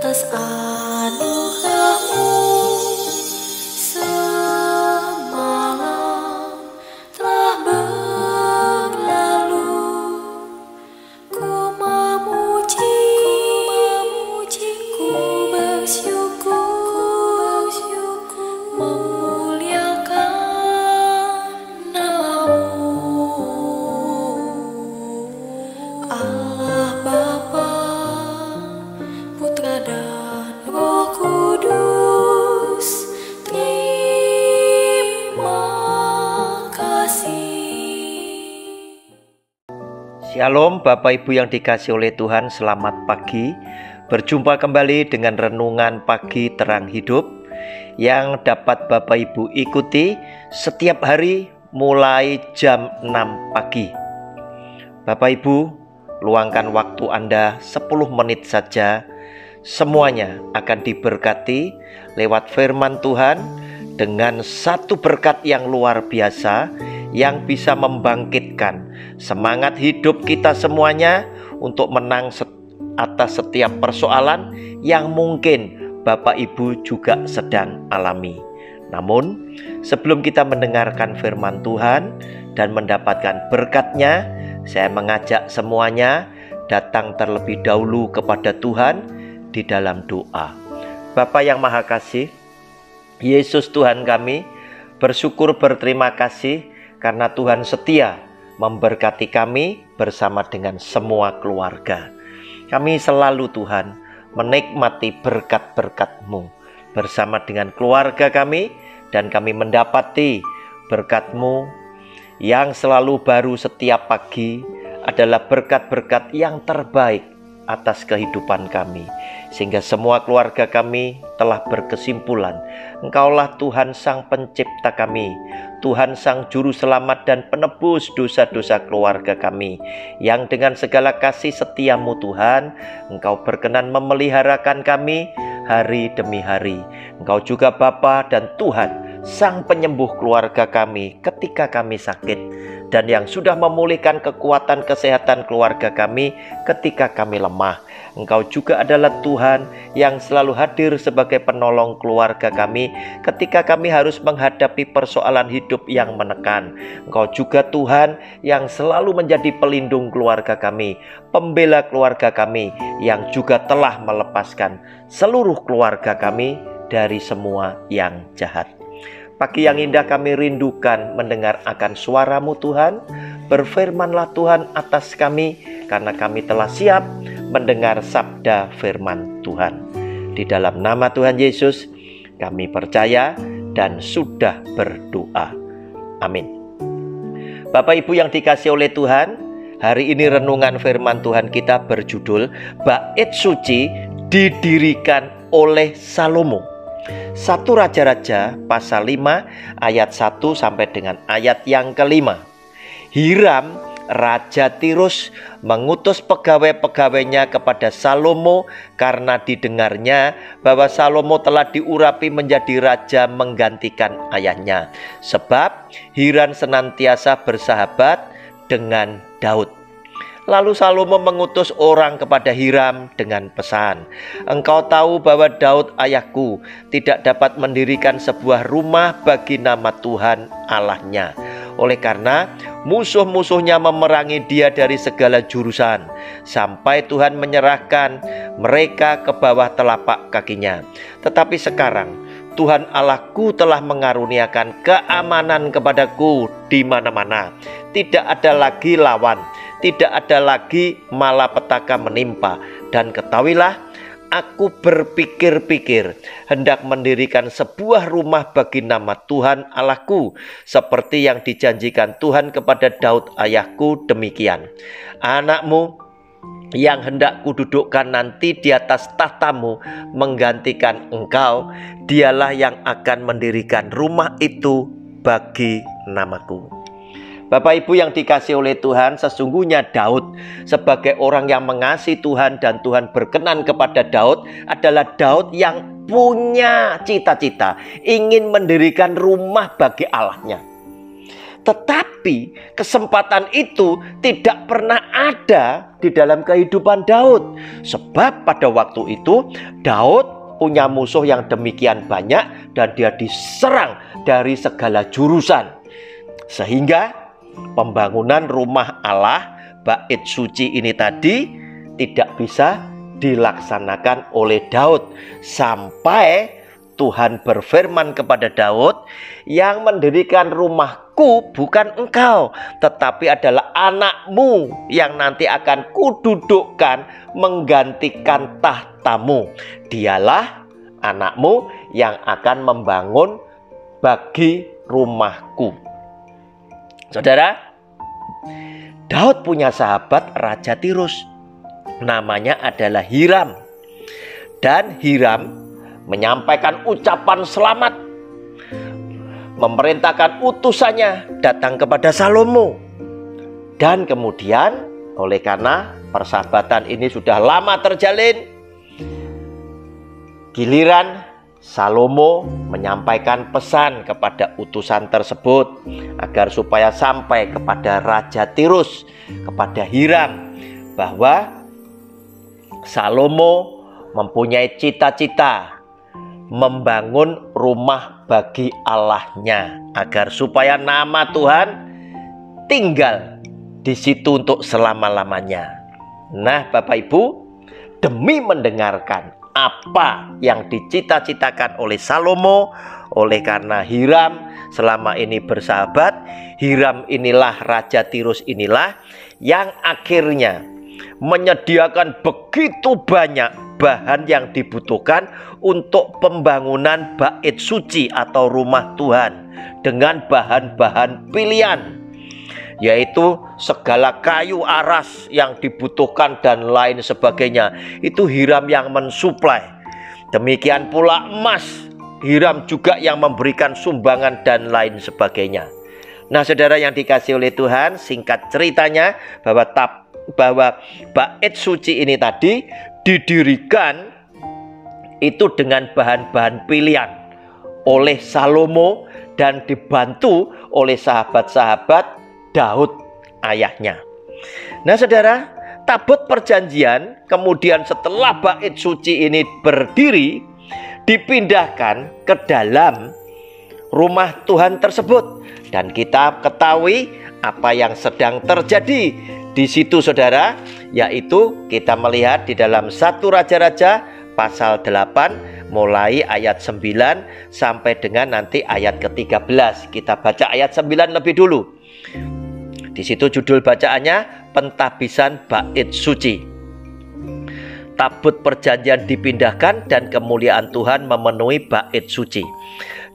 atas anugerah-Mu. Semalam telah berlalu, ku memuji, ku bersyukur, memuliakan nama-Mu. Allah Bapa, Putra dan Roh Kudus, terima kasih. Shalom Bapak Ibu yang dikasihi oleh Tuhan, selamat pagi. Berjumpa kembali dengan renungan pagi terang hidup yang dapat Bapak Ibu ikuti setiap hari mulai jam 6 pagi. Bapak Ibu, luangkan waktu Anda 10 menit saja. Semuanya akan diberkati lewat firman Tuhan dengan satu berkat yang luar biasa yang bisa membangkitkan semangat hidup kita semuanya untuk menang atas setiap persoalan yang mungkin Bapak Ibu juga sedang alami. Namun sebelum kita mendengarkan firman Tuhan dan mendapatkan berkatnya, saya mengajak semuanya datang terlebih dahulu kepada Tuhan di dalam doa. Bapa yang Maha Kasih, Yesus Tuhan kami, bersyukur berterima kasih karena Tuhan setia memberkati kami bersama dengan semua keluarga. Kami selalu Tuhan menikmati berkat-berkat-Mu bersama dengan keluarga kami, dan kami mendapati berkat-Mu yang selalu baru setiap pagi adalah berkat-berkat yang terbaik atas kehidupan kami. Sehingga semua keluarga kami telah berkesimpulan, Engkaulah Tuhan Sang Pencipta kami, Tuhan Sang Juru Selamat dan Penebus dosa-dosa keluarga kami, yang dengan segala kasih setiamu Tuhan, Engkau berkenan memeliharakan kami hari demi hari. Engkau juga Bapa dan Tuhan Sang Penyembuh keluarga kami ketika kami sakit, dan yang sudah memulihkan kekuatan kesehatan keluarga kami ketika kami lemah. Engkau juga adalah Tuhan yang selalu hadir sebagai penolong keluarga kami ketika kami harus menghadapi persoalan hidup yang menekan. Engkau juga Tuhan yang selalu menjadi pelindung keluarga kami, pembela keluarga kami, yang juga telah melepaskan seluruh keluarga kami dari semua yang jahat. Pagi yang indah kami rindukan mendengar akan suara-Mu Tuhan. Berfirmanlah Tuhan atas kami, karena kami telah siap mendengar sabda firman Tuhan. Di dalam nama Tuhan Yesus kami percaya dan sudah berdoa. Amin. Bapak Ibu yang dikasihi oleh Tuhan, hari ini renungan firman Tuhan kita berjudul Bait Suci Didirikan oleh Salomo. 1 Raja-Raja pasal 5 ayat 1 sampai dengan ayat yang kelima. Hiram Raja Tirus mengutus pegawai-pegawainya kepada Salomo karena didengarnya bahwa Salomo telah diurapi menjadi raja menggantikan ayahnya, sebab Hiram senantiasa bersahabat dengan Daud. Lalu Salomo mengutus orang kepada Hiram dengan pesan, "Engkau tahu bahwa Daud ayahku tidak dapat mendirikan sebuah rumah bagi nama Tuhan Allahnya. Oleh karena musuh-musuhnya memerangi dia dari segala jurusan, sampai Tuhan menyerahkan mereka ke bawah telapak kakinya. Tetapi sekarang Tuhan Allahku telah mengaruniakan keamanan kepadaku di mana-mana. Tidak ada lagi lawan, tidak ada lagi malapetaka menimpa. Dan ketahuilah, aku berpikir-pikir hendak mendirikan sebuah rumah bagi nama Tuhan Allahku, seperti yang dijanjikan Tuhan kepada Daud ayahku demikian. Anakmu yang hendak kududukkan nanti di atas tahtamu menggantikan engkau, dialah yang akan mendirikan rumah itu bagi namaku." Bapak Ibu yang dikasihi oleh Tuhan, sesungguhnya Daud sebagai orang yang mengasihi Tuhan dan Tuhan berkenan kepada Daud adalah Daud yang punya cita-cita ingin mendirikan rumah bagi Allahnya. Tetapi kesempatan itu tidak pernah ada di dalam kehidupan Daud. Sebab pada waktu itu Daud punya musuh yang demikian banyak dan dia diserang dari segala jurusan. Sehingga pembangunan rumah Allah, bait suci ini tadi tidak bisa dilaksanakan oleh Daud. Sampai Tuhan berfirman kepada Daud, yang mendirikan rumahku bukan engkau, tetapi adalah anakmu yang nanti akan kududukkan menggantikan tahtamu. Dialah anakmu yang akan membangun bagi rumahku. Saudara, Daud punya sahabat Raja Tirus. Namanya adalah Hiram. Dan Hiram menyampaikan ucapan selamat, memerintahkan utusannya datang kepada Salomo. Dan kemudian oleh karena persahabatan ini sudah lama terjalin, giliran Salomo menyampaikan pesan kepada utusan tersebut agar supaya sampai kepada Raja Tirus, kepada Hiram, bahwa Salomo mempunyai cita-cita membangun rumah bagi Allahnya, agar supaya nama Tuhan tinggal di situ untuk selama-lamanya. Nah, Bapak Ibu, demi mendengarkan apa yang dicita-citakan oleh Salomo, oleh karena Hiram selama ini bersahabat, Hiram inilah, Raja Tirus inilah yang akhirnya menyediakan begitu banyak bahan yang dibutuhkan untuk pembangunan bait suci atau rumah Tuhan dengan bahan-bahan pilihan, yaitu segala kayu aras yang dibutuhkan dan lain sebagainya. Itu Hiram yang mensuplai. Demikian pula emas, Hiram juga yang memberikan sumbangan dan lain sebagainya. Nah, saudara yang dikasihi oleh Tuhan, singkat ceritanya bahwa bait suci ini tadi didirikan itu dengan bahan-bahan pilihan oleh Salomo dan dibantu oleh sahabat-sahabat Daud ayahnya. Nah, saudara, tabut perjanjian kemudian setelah bait suci ini berdiri dipindahkan ke dalam rumah Tuhan tersebut, dan kita ketahui apa yang sedang terjadi di situ, saudara, yaitu kita melihat di dalam 1 Raja-Raja pasal 8 mulai ayat 9 sampai dengan nanti ayat ke-13. Kita baca ayat 9 lebih dulu. Di situ judul bacaannya Pentahbisan Bait Suci. Tabut perjanjian dipindahkan dan kemuliaan Tuhan memenuhi bait suci.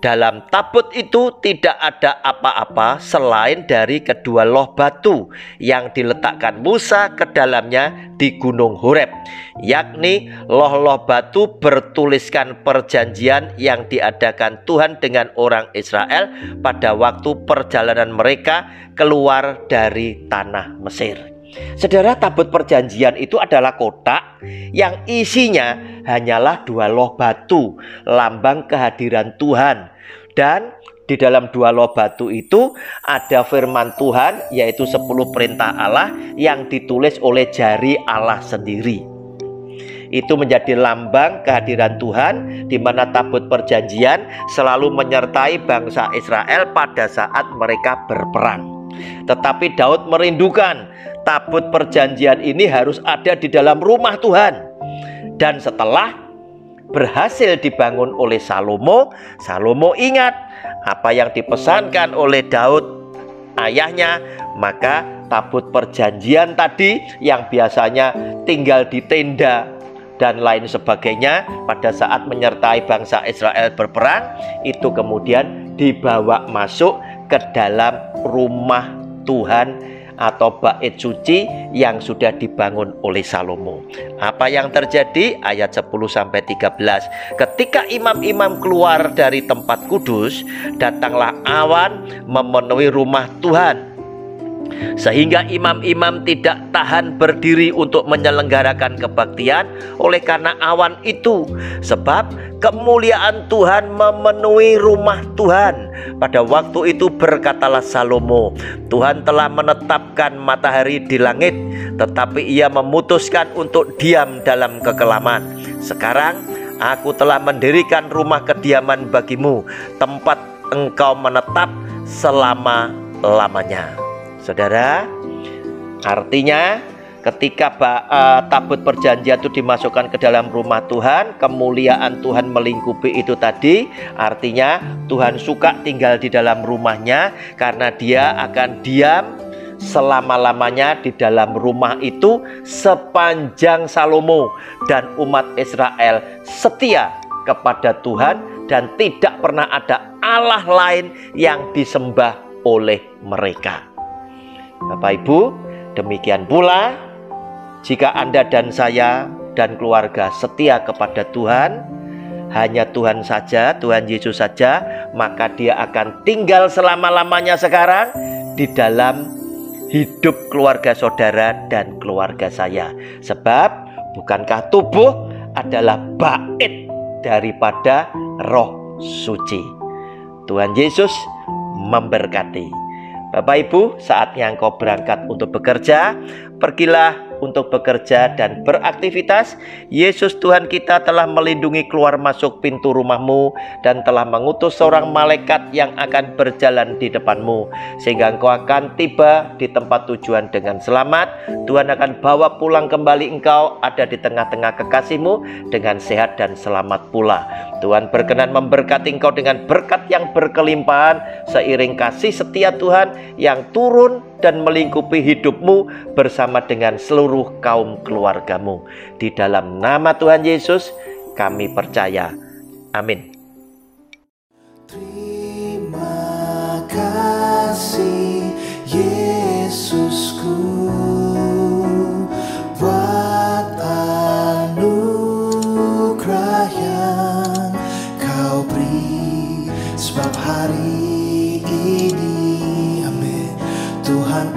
Dalam tabut itu tidak ada apa-apa selain dari kedua loh batu yang diletakkan Musa ke dalamnya di Gunung Horeb, yakni loh-loh batu bertuliskan perjanjian yang diadakan Tuhan dengan orang Israel pada waktu perjalanan mereka keluar dari tanah Mesir. Saudara, tabut perjanjian itu adalah kotak yang isinya hanyalah 2 loh batu, lambang kehadiran Tuhan. Dan di dalam 2 loh batu itu ada firman Tuhan, yaitu 10 perintah Allah yang ditulis oleh jari Allah sendiri. Itu menjadi lambang kehadiran Tuhan, di mana tabut perjanjian selalu menyertai bangsa Israel pada saat mereka berperang. Tetapi Daud merindukan tabut perjanjian ini harus ada di dalam rumah Tuhan. Dan setelah berhasil dibangun oleh Salomo, Salomo ingat apa yang dipesankan oleh Daud ayahnya. Maka tabut perjanjian tadi yang biasanya tinggal di tenda dan lain sebagainya pada saat menyertai bangsa Israel berperang, itu kemudian dibawa masuk ke dalam rumah Tuhan atau bait suci yang sudah dibangun oleh Salomo. Apa yang terjadi? Ayat 10-13. Ketika imam-imam keluar dari tempat kudus, datanglah awan memenuhi rumah Tuhan, sehingga imam-imam tidak tahan berdiri untuk menyelenggarakan kebaktian oleh karena awan itu. Sebab kemuliaan Tuhan memenuhi rumah Tuhan. Pada waktu itu berkatalah Salomo, Tuhan telah menetapkan matahari di langit, tetapi ia memutuskan untuk diam dalam kekelaman. Sekarang aku telah mendirikan rumah kediaman bagimu, tempat engkau menetap selama-lamanya. Saudara, artinya ketika tabut perjanjian itu dimasukkan ke dalam rumah Tuhan, kemuliaan Tuhan melingkupi itu tadi. Artinya Tuhan suka tinggal di dalam rumahnya, karena dia akan diam selama-lamanya di dalam rumah itu sepanjang Salomo dan umat Israel setia kepada Tuhan dan tidak pernah ada Allah lain yang disembah oleh mereka. Bapak Ibu, demikian pula jika Anda dan saya dan keluarga setia kepada Tuhan, hanya Tuhan saja, Tuhan Yesus saja, maka dia akan tinggal selama-lamanya sekarang di dalam hidup keluarga saudara dan keluarga saya. Sebab bukankah tubuh adalah bait daripada Roh Suci. Tuhan Yesus memberkati. Bapak Ibu, saatnya engkau berangkat untuk bekerja. Pergilah untuk bekerja dan beraktivitas. Yesus Tuhan kita telah melindungi keluar masuk pintu rumahmu dan telah mengutus seorang malaikat yang akan berjalan di depanmu, sehingga engkau akan tiba di tempat tujuan dengan selamat. Tuhan akan bawa pulang kembali engkau ada di tengah-tengah kekasihmu dengan sehat dan selamat pula. Tuhan berkenan memberkati engkau dengan berkat yang berkelimpahan, seiring kasih setia Tuhan yang turun dan melingkupi hidupmu bersama dengan seluruh kaum keluargamu. Di dalam nama Tuhan Yesus kami percaya. Amin. Terima kasih Yesusku buat anugerah yang kau beri, sebab hari ini Tuhan